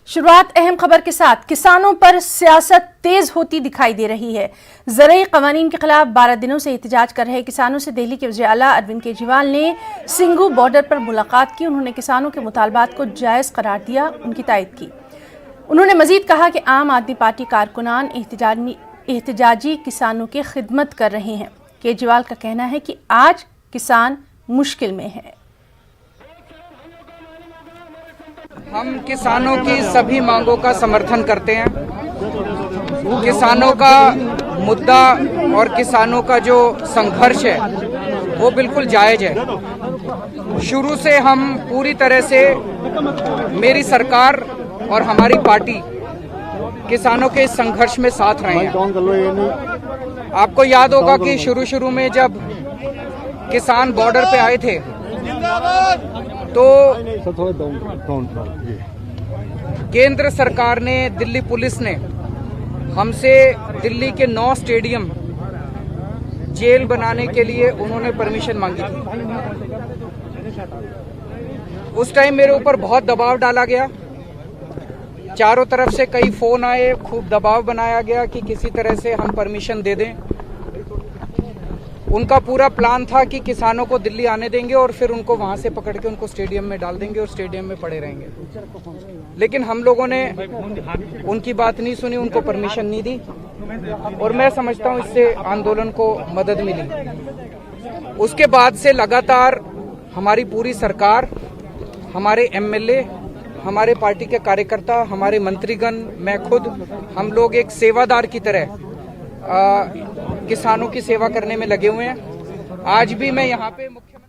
शुरुआत अहम खबर के साथ। किसानों पर सियासत तेज होती दिखाई दे रही है। ज़रूरी कवानीन के खिलाफ 12 दिनों से एहतजाज कर रहे किसानों से दिल्ली के वज़ीर आला अरविंद केजरीवाल ने सिंघू बॉर्डर पर मुलाकात की। उन्होंने किसानों के मुतालबात को जायज़ करार दिया, उनकी तायद की। उन्होंने मजीद कहा कि आम आदमी पार्टी कारकुनान एहतजाजी किसानों की खिदमत कर रहे हैं। केजरीवाल का कहना है कि आज किसान मुश्किल में है। हम किसानों की सभी मांगों का समर्थन करते हैं। किसानों का मुद्दा और किसानों का जो संघर्ष है वो बिल्कुल जायज है। शुरू से हम पूरी तरह से, मेरी सरकार और हमारी पार्टी किसानों के इस संघर्ष में साथ रहे हैं। आपको याद होगा कि शुरू में जब किसान बॉर्डर पे आए थे तो केंद्र सरकार ने, दिल्ली पुलिस ने हमसे दिल्ली के 9 स्टेडियम जेल बनाने के लिए उन्होंने परमिशन मांगी थी। उस टाइम मेरे ऊपर बहुत दबाव डाला गया, चारों तरफ से कई फोन आए, खूब दबाव बनाया गया कि किसी तरह से हम परमिशन दे दें। उनका पूरा प्लान था कि किसानों को दिल्ली आने देंगे और फिर उनको वहां से पकड़ के उनको स्टेडियम में डाल देंगे और स्टेडियम में पड़े रहेंगे। लेकिन हम लोगों ने उनकी बात नहीं सुनी, उनको परमिशन नहीं दी और मैं समझता हूं इससे आंदोलन को मदद मिली। उसके बाद से लगातार हमारी पूरी सरकार, हमारे एमएलए, हमारे पार्टी के कार्यकर्ता, हमारे मंत्रीगण, मैं खुद, हम लोग एक सेवादार की तरह किसानों की सेवा करने में लगे हुए हैं। आज भी मैं यहाँ पे मुख्यमंत्री